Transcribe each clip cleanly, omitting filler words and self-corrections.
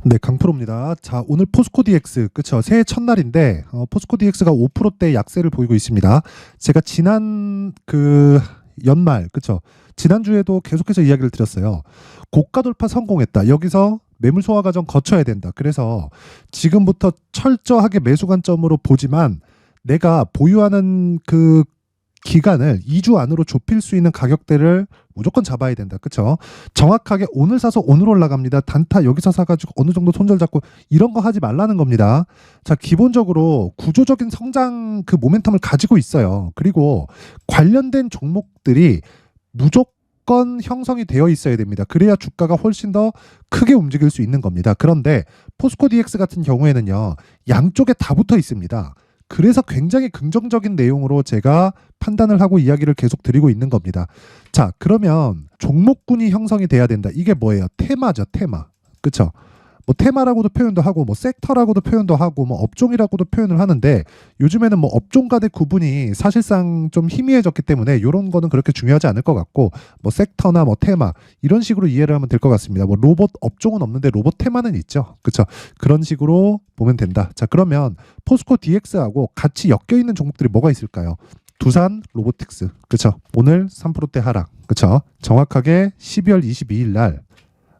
네, 강프로입니다. 자, 오늘 포스코 DX, 그쵸? 새해 첫날인데, 포스코 DX가 5%대 약세를 보이고 있습니다. 제가 지난 연말, 그쵸? 지난주에도 계속해서 이야기를 드렸어요. 고가 돌파 성공했다. 여기서 매물 소화 과정 거쳐야 된다. 그래서 지금부터 철저하게 매수 관점으로 보지만 내가 보유하는 기간을 2주 안으로 좁힐 수 있는 가격대를 무조건 잡아야 된다. 그쵸? 정확하게 오늘 사서 오늘 올라갑니다. 단타 여기서 사가지고 어느 정도 손절 잡고 이런 거 하지 말라는 겁니다. 자, 기본적으로 구조적인 성장 모멘텀을 가지고 있어요. 그리고 관련된 종목들이 무조건 형성이 되어 있어야 됩니다. 그래야 주가가 훨씬 더 크게 움직일 수 있는 겁니다. 그런데 포스코 DX 같은 경우에는요, 양쪽에 다 붙어 있습니다. 그래서 굉장히 긍정적인 내용으로 제가 판단을 하고 이야기를 계속 드리고 있는 겁니다. 자, 그러면 종목군이 형성이 돼야 된다. 이게 뭐예요? 테마죠, 테마. 그쵸? 뭐 테마라고도 표현도 하고 뭐 섹터라고도 표현도 하고 뭐 업종이라고도 표현을 하는데, 요즘에는 뭐 업종 간의 구분이 사실상 좀 희미해졌기 때문에 이런 거는 그렇게 중요하지 않을 것 같고, 뭐 섹터나 뭐 테마 이런 식으로 이해를 하면 될 것 같습니다. 뭐 로봇 업종은 없는데 로봇 테마는 있죠. 그렇죠? 그런 식으로 보면 된다. 자, 그러면 포스코 DX하고 같이 엮여 있는 종목들이 뭐가 있을까요? 두산 로보틱스. 그렇죠? 오늘 3%대 하락. 그렇죠? 정확하게 12월 22일 날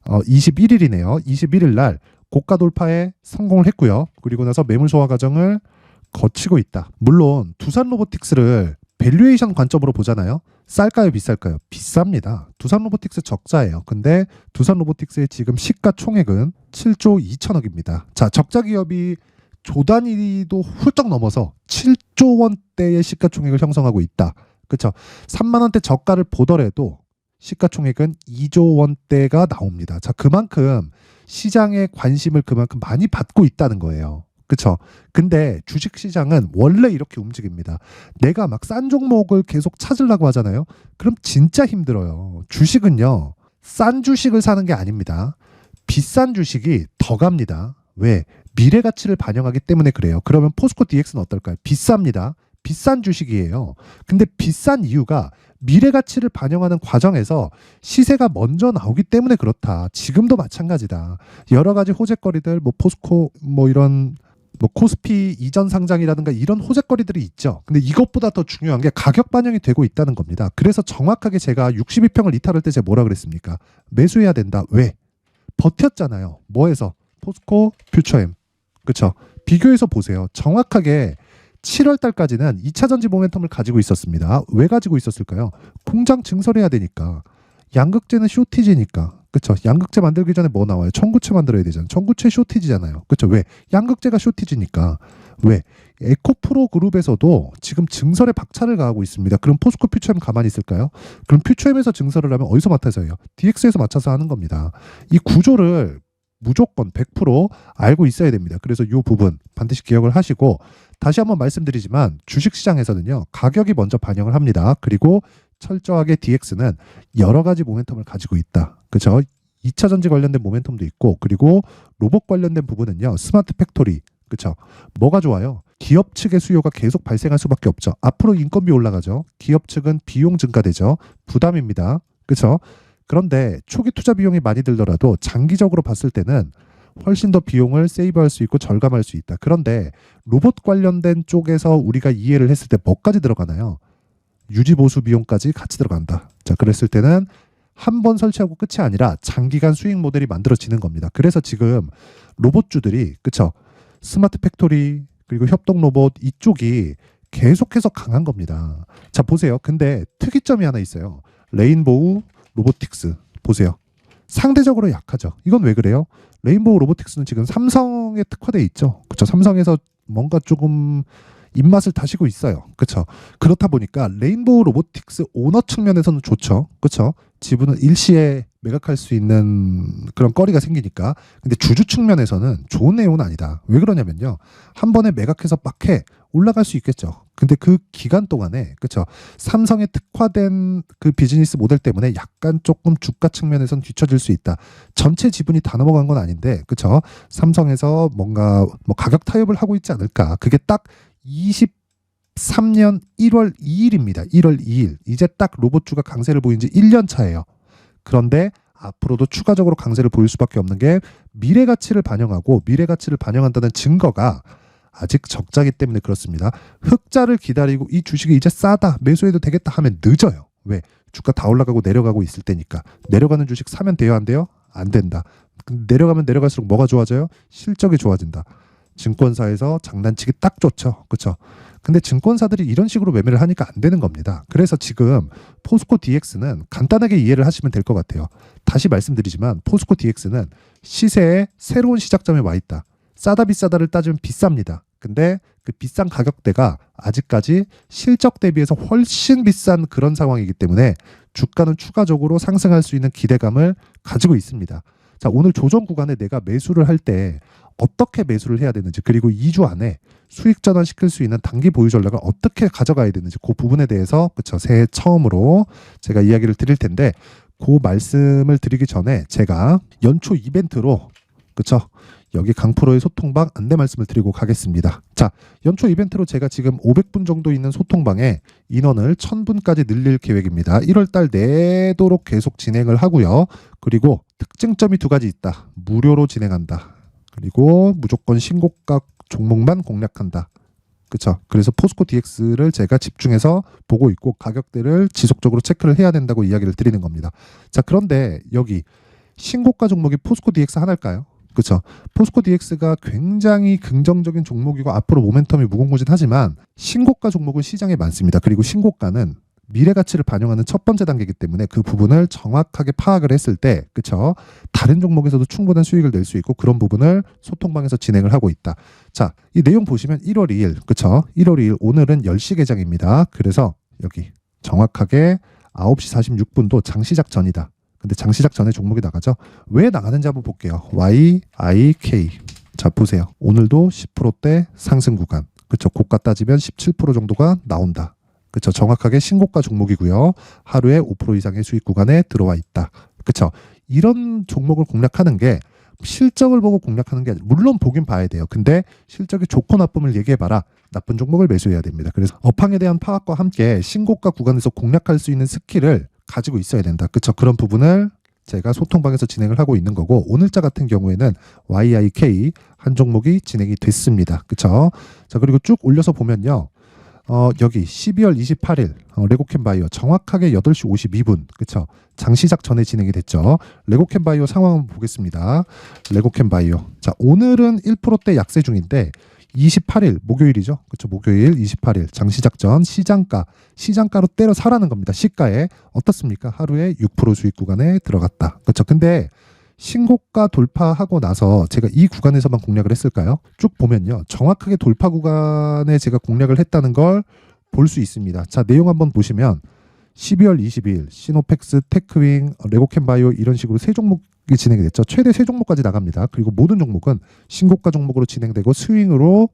21일이네요. 21일 날 고가 돌파에 성공을 했고요. 그리고 나서 매물 소화 과정을 거치고 있다. 물론 두산 로보틱스를 밸류에이션 관점으로 보잖아요. 쌀까요, 비쌀까요? 비쌉니다. 두산 로보틱스 적자예요. 근데 두산 로보틱스의 지금 시가총액은 7조 2천억입니다. 자, 적자 기업이 조 단위도 훌쩍 넘어서 7조 원대의 시가총액을 형성하고 있다. 그렇죠? 3만 원대 저가를 보더라도 시가총액은 2조 원대가 나옵니다. 자, 그만큼 시장의 관심을 그만큼 많이 받고 있다는 거예요. 그렇죠? 근데 주식시장은 원래 이렇게 움직입니다. 내가 막 싼 종목을 계속 찾으려고 하잖아요. 그럼 진짜 힘들어요. 주식은요, 싼 주식을 사는 게 아닙니다. 비싼 주식이 더 갑니다. 왜? 미래 가치를 반영하기 때문에 그래요. 그러면 포스코 DX는 어떨까요? 비쌉니다. 비싼 주식이에요. 근데 비싼 이유가 미래 가치를 반영하는 과정에서 시세가 먼저 나오기 때문에 그렇다. 지금도 마찬가지다. 여러 가지 호재거리들, 뭐 포스코, 뭐 이런 뭐 코스피 이전 상장이라든가 이런 호재거리들이 있죠. 근데 이것보다 더 중요한 게 가격 반영이 되고 있다는 겁니다. 그래서 정확하게 제가 62평을 이탈할 때 제가 뭐라 그랬습니까? 매수해야 된다. 왜? 버텼잖아요. 뭐해서? 포스코 퓨처엠. 그렇죠? 비교해서 보세요. 정확하게 7월 달까지는 2차 전지 모멘텀을 가지고 있었습니다. 왜 가지고 있었을까요? 공장 증설해야 되니까. 양극재는 쇼티지니까. 그렇죠? 양극재 만들기 전에 뭐 나와요? 청구체 만들어야 되잖아요. 청구체 쇼티지잖아요. 그렇죠? 왜? 양극재가 쇼티지니까. 왜? 에코프로 그룹에서도 지금 증설에 박차를 가하고 있습니다. 그럼 포스코 퓨처엠 가만히 있을까요? 그럼 퓨처엠에서 증설을 하면 어디서 맡아서 해요? DX에서 맡아서 하는 겁니다. 이 구조를 무조건 100% 알고 있어야 됩니다. 그래서 이 부분 반드시 기억을 하시고, 다시 한번 말씀드리지만 주식시장에서는요, 가격이 먼저 반영을 합니다. 그리고 철저하게 DX는 여러 가지 모멘텀을 가지고 있다. 그렇죠? 2차 전지 관련된 모멘텀도 있고, 그리고 로봇 관련된 부분은요, 스마트 팩토리. 그렇죠? 뭐가 좋아요? 기업 측의 수요가 계속 발생할 수밖에 없죠. 앞으로 인건비 올라가죠. 기업 측은 비용 증가되죠. 부담입니다. 그렇죠? 그런데 초기 투자 비용이 많이 들더라도 장기적으로 봤을 때는 훨씬 더 비용을 세이브할 수 있고 절감할 수 있다. 그런데 로봇 관련된 쪽에서 우리가 이해를 했을 때 뭐까지 들어가나요? 유지 보수 비용까지 같이 들어간다. 자, 그랬을 때는 한 번 설치하고 끝이 아니라 장기간 수익 모델이 만들어지는 겁니다. 그래서 지금 로봇주들이, 그쵸? 스마트 팩토리 그리고 협동 로봇 이쪽이 계속해서 강한 겁니다. 자, 보세요. 근데 특이점이 하나 있어요. 레인보우 로보틱스 보세요. 상대적으로 약하죠. 이건 왜 그래요? 레인보우 로보틱스는 지금 삼성에 특화돼 있죠. 그렇죠? 삼성에서 뭔가 조금 입맛을 다시고 있어요. 그렇죠? 그렇다 보니까 레인보우 로보틱스 오너 측면에서는 좋죠. 그렇죠? 지분을 일시에 매각할 수 있는 그런 거리가 생기니까. 근데 주주 측면에서는 좋은 내용은 아니다. 왜 그러냐면요, 한 번에 매각해서 막 해 올라갈 수 있겠죠. 근데 그 기간 동안에, 그렇죠, 삼성에 특화된 그 비즈니스 모델 때문에 약간 조금 주가 측면에서는 뒤처질 수 있다. 전체 지분이 다 넘어간 건 아닌데, 그렇죠, 삼성에서 뭔가 뭐 가격 타협을 하고 있지 않을까. 그게 딱 23년 1월 2일입니다. 1월 2일. 이제 딱 로봇주가 강세를 보인 지 1년 차예요. 그런데 앞으로도 추가적으로 강세를 보일 수밖에 없는 게 미래 가치를 반영하고 미래 가치를 반영한다는 증거가 아직 적자기 때문에 그렇습니다. 흑자를 기다리고 이 주식이 이제 싸다 매수해도 되겠다 하면 늦어요. 왜? 주가 다 올라가고 내려가고 있을 때니까. 내려가는 주식 사면 돼요 안 돼요? 안 된다. 내려가면 내려갈수록 뭐가 좋아져요? 실적이 좋아진다. 증권사에서 장난치기 딱 좋죠. 그렇죠? 근데 증권사들이 이런 식으로 매매를 하니까 안 되는 겁니다. 그래서 지금 포스코 DX는 간단하게 이해를 하시면 될 것 같아요. 다시 말씀드리지만 포스코 DX는 시세의 새로운 시작점에 와 있다. 싸다 비싸다를 따지면 비쌉니다. 근데 그 비싼 가격대가 아직까지 실적 대비해서 훨씬 비싼 그런 상황이기 때문에 주가는 추가적으로 상승할 수 있는 기대감을 가지고 있습니다. 자, 오늘 조정 구간에 내가 매수를 할 때 어떻게 매수를 해야 되는지, 그리고 2주 안에 수익 전환시킬 수 있는 단기 보유 전략을 어떻게 가져가야 되는지 그 부분에 대해서 그쵸, 새해 처음으로 제가 이야기를 드릴 텐데, 그 말씀을 드리기 전에 제가 연초 이벤트로 그쵸, 여기 강프로의 소통방 안내 말씀을 드리고 가겠습니다. 자, 연초 이벤트로 제가 지금 500분 정도 있는 소통방에 인원을 1000분까지 늘릴 계획입니다. 1월달 내도록 계속 진행을 하고요. 그리고 특징점이 두 가지 있다. 무료로 진행한다. 그리고 무조건 신고가 종목만 공략한다. 그렇죠. 그래서 포스코 DX를 제가 집중해서 보고 있고 가격대를 지속적으로 체크를 해야 된다고 이야기를 드리는 겁니다. 자, 그런데 여기 신고가 종목이 포스코 DX 하나일까요? 그렇죠. 포스코 DX가 굉장히 긍정적인 종목이고 앞으로 모멘텀이 무궁무진하지만 신고가 종목은 시장에 많습니다. 그리고 신고가는 미래 가치를 반영하는 첫 번째 단계이기 때문에 그 부분을 정확하게 파악을 했을 때, 그렇죠, 다른 종목에서도 충분한 수익을 낼 수 있고 그런 부분을 소통방에서 진행을 하고 있다. 자, 이 내용 보시면 1월 2일, 그렇죠, 1월 2일 오늘은 10시 개장입니다. 그래서 여기 정확하게 9시 46분도 장시작 전이다. 근데 장시작 전에 종목이 나가죠. 왜 나가는지 한번 볼게요. YIK. 자, 보세요. 오늘도 10%대 상승 구간. 그렇죠. 고가 따지면 17% 정도가 나온다. 그렇죠. 정확하게 신고가 종목이고요. 하루에 5% 이상의 수익 구간에 들어와 있다. 그렇죠. 이런 종목을 공략하는 게 실적을 보고 공략하는 게 아니라, 물론 보긴 봐야 돼요. 근데 실적이 좋고 나쁨을 얘기해봐라. 나쁜 종목을 매수해야 됩니다. 그래서 업황에 대한 파악과 함께 신고가 구간에서 공략할 수 있는 스킬을 가지고 있어야 된다. 그렇죠. 그런 부분을 제가 소통방에서 진행을 하고 있는 거고, 오늘자 같은 경우에는 YIK 한 종목이 진행이 됐습니다. 그렇죠. 자, 그리고 쭉 올려서 보면요. 여기 12월 28일 레고캠바이오 정확하게 8시 52분 그쵸, 장시작 전에 진행이 됐죠. 레고캠바이오 상황 한번 보겠습니다. 레고캠바이오, 자, 오늘은 1%대 약세 중인데 28일 목요일이죠. 그쵸, 목요일 28일 장시작 전 시장가로 때려 사라는 겁니다. 시가에 어떻습니까? 하루에 6% 수익 구간에 들어갔다. 그쵸. 근데 신고가 돌파하고 나서 제가 이 구간에서만 공략을 했을까요? 쭉 보면요. 정확하게 돌파 구간에 제가 공략을 했다는 걸 볼 수 있습니다. 자, 내용 한번 보시면 12월 22일 시노펙스, 테크윙, 레고캠바이오 이런 식으로 세 종목이 진행이 됐죠. 최대 세 종목까지 나갑니다. 그리고 모든 종목은 신고가 종목으로 진행되고 스윙으로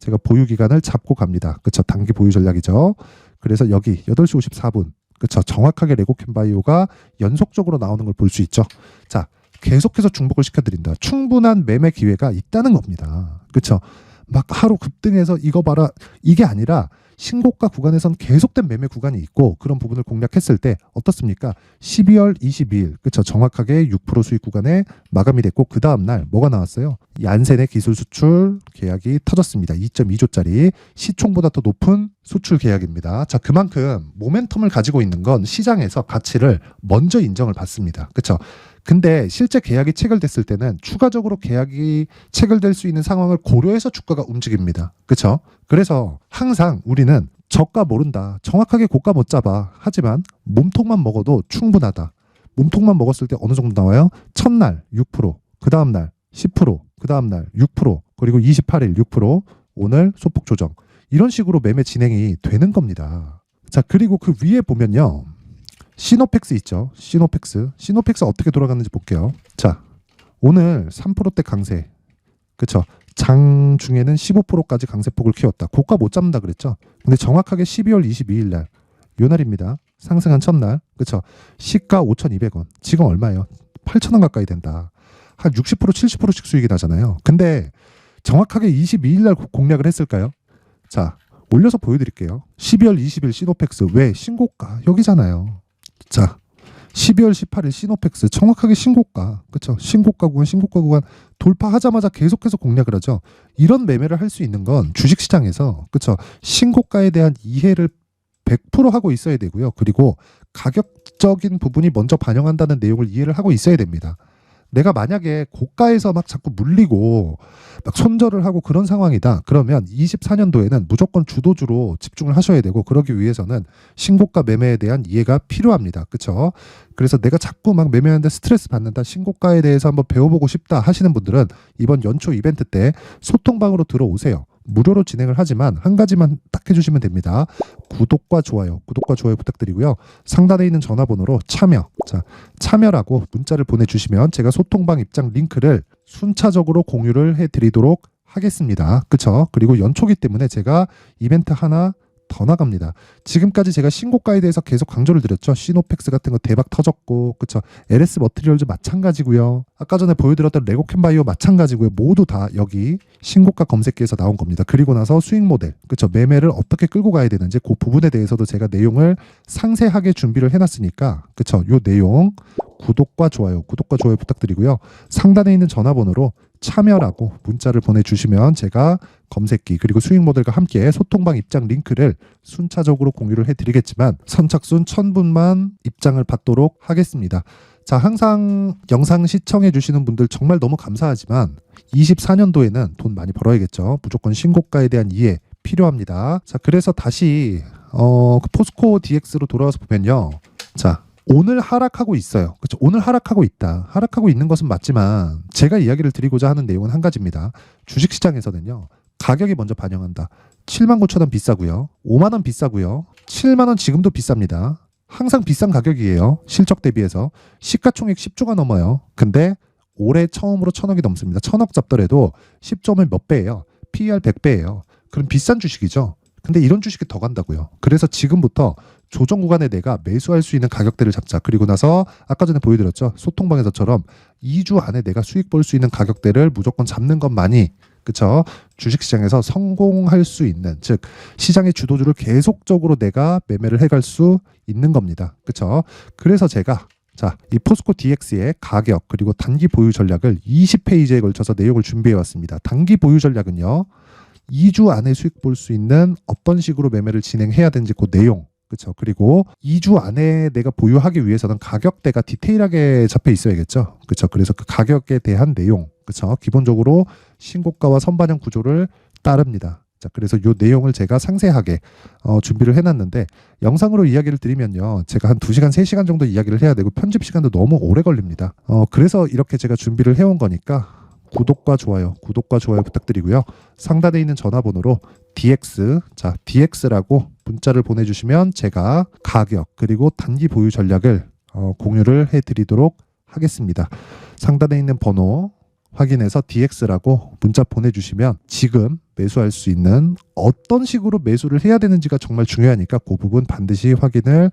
제가 보유 기간을 잡고 갑니다. 그쵸, 단기 보유 전략이죠. 그래서 여기 8시 54분 그쵸, 정확하게 레고캠바이오가 연속적으로 나오는 걸 볼 수 있죠. 자, 계속해서 중복을 시켜드린다. 충분한 매매 기회가 있다는 겁니다. 그렇죠? 막 하루 급등해서 이거 봐라 이게 아니라 신고가 구간에선 계속된 매매 구간이 있고 그런 부분을 공략했을 때 어떻습니까? 12월 22일 그렇죠? 정확하게 6% 수익 구간에 마감이 됐고 그 다음 날 뭐가 나왔어요? 얀센의 기술 수출 계약이 터졌습니다. 2.2조짜리 시총보다 더 높은 수출 계약입니다. 자, 그만큼 모멘텀을 가지고 있는 건 시장에서 가치를 먼저 인정을 받습니다. 그렇죠? 근데 실제 계약이 체결됐을 때는 추가적으로 계약이 체결될 수 있는 상황을 고려해서 주가가 움직입니다. 그렇죠? 그래서 항상 우리는 저가 모른다. 정확하게 고가 못 잡아. 하지만 몸통만 먹어도 충분하다. 몸통만 먹었을 때 어느 정도 나와요? 첫날 6%, 그 다음날 10%, 그 다음날 6%, 그리고 28일 6%, 오늘 소폭 조정. 이런 식으로 매매 진행이 되는 겁니다. 자, 그리고 그 위에 보면요. 시노펙스 있죠. 시노펙스 어떻게 돌아갔는지 볼게요. 자, 오늘 3%대 강세. 그쵸? 장 중에는 15%까지 강세폭을 키웠다. 고가 못 잡는다 그랬죠. 근데 정확하게 12월 22일 날, 요 날입니다. 상승한 첫날. 그쵸? 시가 5,200원. 지금 얼마예요? 8,000원 가까이 된다. 한 60%, 70%씩 수익이 나잖아요. 근데 정확하게 22일 날 공략을 했을까요? 자, 올려서 보여드릴게요. 12월 20일 시노펙스. 왜? 신고가 여기잖아요. 자, 12월 18일 시노펙스 정확하게 신고가, 그렇죠? 신고가 구간 돌파하자마자 계속해서 공략을 하죠. 이런 매매를 할 수 있는 건 주식시장에서, 그렇죠? 신고가에 대한 이해를 100% 하고 있어야 되고요. 그리고 가격적인 부분이 먼저 반영한다는 내용을 이해를 하고 있어야 됩니다. 내가 만약에 고가에서 막 자꾸 물리고 막 손절을 하고 그런 상황이다. 그러면 24년도에는 무조건 주도주로 집중을 하셔야 되고, 그러기 위해서는 신고가 매매에 대한 이해가 필요합니다. 그렇죠? 그래서 내가 자꾸 막 매매하는데 스트레스 받는다, 신고가에 대해서 한번 배워보고 싶다 하시는 분들은 이번 연초 이벤트 때 소통방으로 들어오세요. 무료로 진행을 하지만 한 가지만 딱 해주시면 됩니다. 구독과 좋아요 부탁드리고요. 상단에 있는 전화번호로 참여라고 문자를 보내주시면 제가 소통방 입장 링크를 순차적으로 공유를 해드리도록 하겠습니다. 그쵸? 그리고 연초기 때문에 제가 이벤트 하나 더 나갑니다. 지금까지 제가 신고가에 대해서 계속 강조를 드렸죠. 시노펙스 같은 거 대박 터졌고, 그쵸? LS 머티리얼즈 마찬가지고요. 아까 전에 보여드렸던 레고캠바이오 마찬가지고요. 모두 다 여기 신고가 검색기에서 나온 겁니다. 그리고 나서 수익 모델, 그쵸? 매매를 어떻게 끌고 가야 되는지 그 부분에 대해서도 제가 내용을 상세하게 준비를 해놨으니까, 그쵸? 요 내용 구독과 좋아요 부탁드리고요. 상단에 있는 전화번호로 참여라고 문자를 보내주시면 제가 검색기 그리고 수익 모델과 함께 소통방 입장 링크를 순차적으로 공유를 해드리겠지만 선착순 1000분만 입장을 받도록 하겠습니다. 자, 항상 영상 시청해 주시는 분들 정말 너무 감사하지만 24년도에는 돈 많이 벌어야겠죠. 무조건 신고가에 대한 이해 필요합니다. 자, 그래서 다시 포스코 DX로 돌아와서 보면요. 자, 오늘 하락하고 있어요. 그렇죠? 오늘 하락하고 있다. 하락하고 있는 것은 맞지만 제가 이야기를 드리고자 하는 내용은 한 가지입니다. 주식시장에서는요. 가격이 먼저 반영한다. 79,000원 비싸고요. 5만 원 비싸고요. 7만 원 지금도 비쌉니다. 항상 비싼 가격이에요. 실적 대비해서. 시가총액 10조가 넘어요. 근데 올해 처음으로 1000억이 넘습니다. 1000억 잡더라도 10점을 몇 배예요? PER 100배예요. 그럼 비싼 주식이죠. 근데 이런 주식이 더 간다고요. 그래서 지금부터 조정 구간에 내가 매수할 수 있는 가격대를 잡자. 그리고 나서 아까 전에 보여드렸죠. 소통방에서처럼 2주 안에 내가 수익 볼 수 있는 가격대를 무조건 잡는 것만이, 그쵸? 주식시장에서 성공할 수 있는, 즉 시장의 주도주를 계속적으로 내가 매매를 해갈 수 있는 겁니다. 그쵸? 그래서 제가 이 포스코 DX의 가격 그리고 단기 보유 전략을 20페이지에 걸쳐서 내용을 준비해 왔습니다. 단기 보유 전략은요. 2주 안에 수익 볼 수 있는 어떤 식으로 매매를 진행해야 되는지 그 내용, 그렇죠. 그리고 2주 안에 내가 보유하기 위해서는 가격대가 디테일하게 잡혀 있어야겠죠. 그렇죠. 그래서 그 가격에 대한 내용, 그렇죠. 기본적으로 신고가와 선반영 구조를 따릅니다. 자, 그래서 이 내용을 제가 상세하게 준비를 해놨는데 영상으로 이야기를 드리면요. 제가 한 2시간, 3시간 정도 이야기를 해야 되고 편집 시간도 너무 오래 걸립니다. 그래서 이렇게 제가 준비를 해온 거니까 구독과 좋아요 부탁드리고요. 상단에 있는 전화번호로 DX라고 문자를 보내주시면 제가 가격 그리고 단기 보유 전략을 공유를 해드리도록 하겠습니다. 상단에 있는 번호 확인해서 DX라고 문자 보내주시면 지금 매수할 수 있는 어떤 식으로 매수를 해야 되는지가 정말 중요하니까 그 부분 반드시 확인을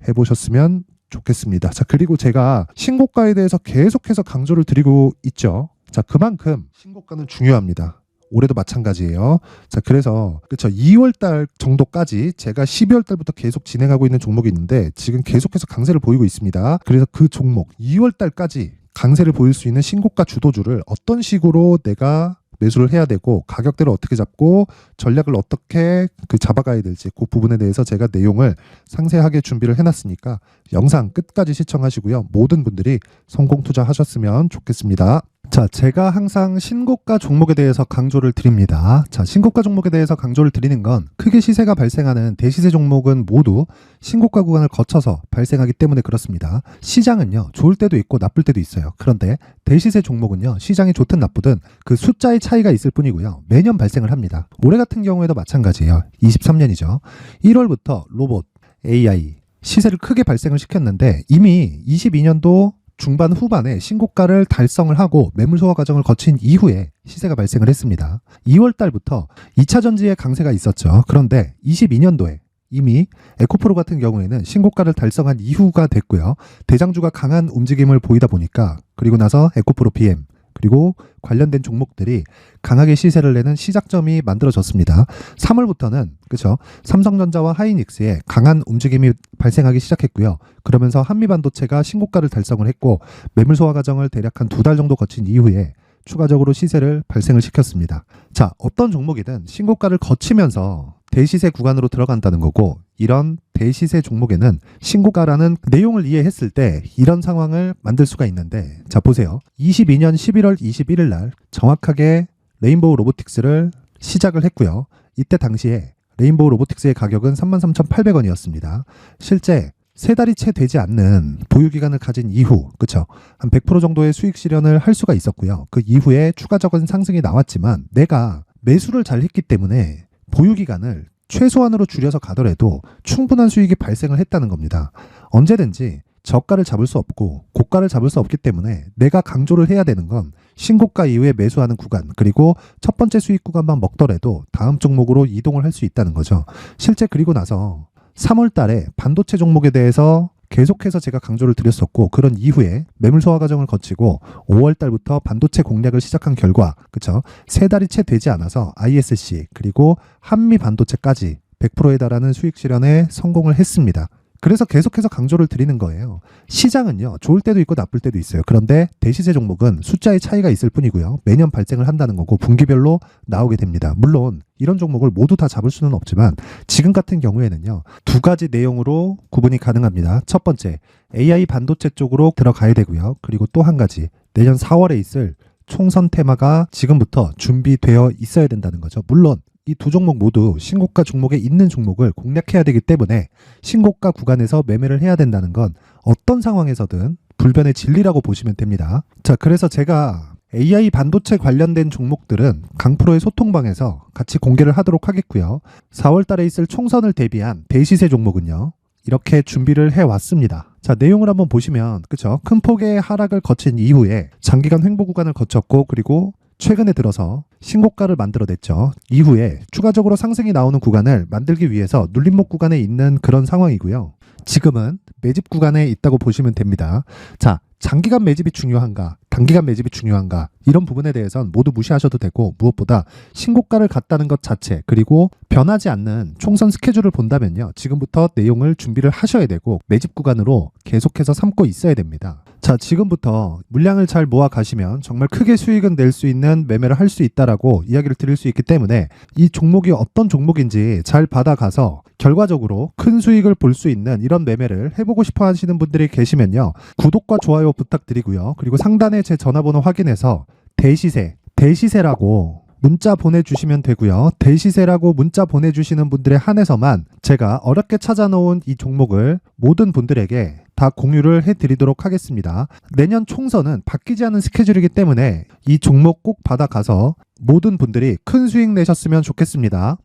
해보셨으면 좋겠습니다. 자, 그리고 제가 신고가에 대해서 계속해서 강조를 드리고 있죠. 자, 그만큼 신고가는 중요합니다. 올해도 마찬가지예요. 자, 그래서 그렇죠. 2월 달 정도까지 제가 12월 달부터 계속 진행하고 있는 종목이 있는데 지금 계속해서 강세를 보이고 있습니다. 그래서 그 종목 2월 달까지 강세를 보일 수 있는 신고가 주도주를 어떤 식으로 내가 매수를 해야 되고 가격대를 어떻게 잡고 전략을 어떻게 잡아가야 될지 그 부분에 대해서 제가 내용을 상세하게 준비를 해놨으니까 영상 끝까지 시청하시고요. 모든 분들이 성공 투자하셨으면 좋겠습니다. 자, 제가 항상 신고가 종목에 대해서 강조를 드립니다. 자, 신고가 종목에 대해서 강조를 드리는 건 크게 시세가 발생하는 대시세 종목은 모두 신고가 구간을 거쳐서 발생하기 때문에 그렇습니다. 시장은요, 좋을 때도 있고 나쁠 때도 있어요. 그런데 대시세 종목은요, 시장이 좋든 나쁘든 그 숫자의 차이가 있을 뿐이고요. 매년 발생을 합니다. 올해 같은 경우에도 마찬가지예요. 23년이죠. 1월부터 로봇, AI, 시세를 크게 발생을 시켰는데 이미 22년도 중반 후반에 신고가를 달성을 하고 매물 소화 과정을 거친 이후에 시세가 발생을 했습니다. 2월 달부터 2차 전지의 강세가 있었죠. 그런데 22년도에 이미 에코프로 같은 경우에는 신고가를 달성한 이후가 됐고요. 대장주가 강한 움직임을 보이다 보니까 그리고 나서 에코프로 PM 그리고 관련된 종목들이 강하게 시세를 내는 시작점이 만들어졌습니다. 3월부터는 그렇죠. 삼성전자와 하이닉스에 강한 움직임이 발생하기 시작했고요. 그러면서 한미반도체가 신고가를 달성을 했고 매물 소화 과정을 대략 한 2달 정도 거친 이후에 추가적으로 시세를 발생을 시켰습니다. 자, 어떤 종목이든 신고가를 거치면서 대시세 구간으로 들어간다는 거고 이런 대시세 종목에는 신고가라는 내용을 이해했을 때 이런 상황을 만들 수가 있는데 자 보세요. 22년 11월 21일 날 정확하게 레인보우 로보틱스를 시작을 했고요. 이때 당시에 레인보우 로보틱스의 가격은 33,800원이었습니다. 실제 3달이 채 되지 않는 보유기간을 가진 이후, 그쵸? 한 100% 정도의 수익 실현을 할 수가 있었고요. 그 이후에 추가적인 상승이 나왔지만 내가 매수를 잘 했기 때문에 보유기간을 최소한으로 줄여서 가더라도 충분한 수익이 발생을 했다는 겁니다. 언제든지 저가를 잡을 수 없고 고가를 잡을 수 없기 때문에 내가 강조를 해야 되는 건 신고가 이후에 매수하는 구간 그리고 첫 번째 수익 구간만 먹더라도 다음 종목으로 이동을 할 수 있다는 거죠. 실제 그리고 나서 3월 달에 반도체 종목에 대해서 계속해서 제가 강조를 드렸었고 그런 이후에 매물 소화 과정을 거치고 5월 달부터 반도체 공략을 시작한 결과 그쵸? 3달이 채 되지 않아서 ISC 그리고 한미 반도체까지 100%에 달하는 수익 실현에 성공을 했습니다. 그래서 계속해서 강조를 드리는 거예요. 시장은요, 좋을 때도 있고 나쁠 때도 있어요. 그런데 대시세 종목은 숫자의 차이가 있을 뿐이고요. 매년 발생을 한다는 거고 분기별로 나오게 됩니다. 물론 이런 종목을 모두 다 잡을 수는 없지만 지금 같은 경우에는요, 2가지 내용으로 구분이 가능합니다. 첫 번째, AI 반도체 쪽으로 들어가야 되고요. 그리고 또 한 가지, 내년 4월에 있을 총선 테마가 지금부터 준비되어 있어야 된다는 거죠. 물론 이 두 종목 모두 신고가 종목에 있는 종목을 공략해야 되기 때문에 신고가 구간에서 매매를 해야 된다는 건 어떤 상황에서든 불변의 진리라고 보시면 됩니다. 자, 그래서 제가 AI 반도체 관련된 종목들은 강프로의 소통방에서 같이 공개를 하도록 하겠고요. 4월 달에 있을 총선을 대비한 대시세 종목은요, 이렇게 준비를 해왔습니다. 자, 내용을 한번 보시면 그쵸? 큰 폭의 하락을 거친 이후에 장기간 횡보 구간을 거쳤고 그리고 최근에 들어서 신고가를 만들어냈죠. 이후에 추가적으로 상승이 나오는 구간을 만들기 위해서 눌림목 구간에 있는 그런 상황이고요. 지금은 매집 구간에 있다고 보시면 됩니다. 자, 장기간 매집이 중요한가, 단기간 매집이 중요한가 이런 부분에 대해서는 모두 무시하셔도 되고 무엇보다 신고가를 갔다는 것 자체 그리고 변하지 않는 총선 스케줄을 본다면요. 지금부터 내용을 준비를 하셔야 되고 매집 구간으로 계속해서 삼고 있어야 됩니다. 자, 지금부터 물량을 잘 모아 가시면 정말 크게 수익은 낼 수 있는 매매를 할 수 있다라고 이야기를 드릴 수 있기 때문에 이 종목이 어떤 종목인지 잘 받아가서 결과적으로 큰 수익을 볼 수 있는 이런 매매를 해보고 싶어 하시는 분들이 계시면요. 구독과 좋아요 부탁드리고요. 그리고 상단에 제 전화번호 확인해서 대시세라고 문자 보내주시면 되고요. 대시세라고 문자 보내주시는 분들에 한해서만 제가 어렵게 찾아놓은 이 종목을 모든 분들에게 다 공유를 해드리도록 하겠습니다. 내년 총선은 바뀌지 않은 스케줄이기 때문에 이 종목 꼭 받아가서 모든 분들이 큰 수익 내셨으면 좋겠습니다.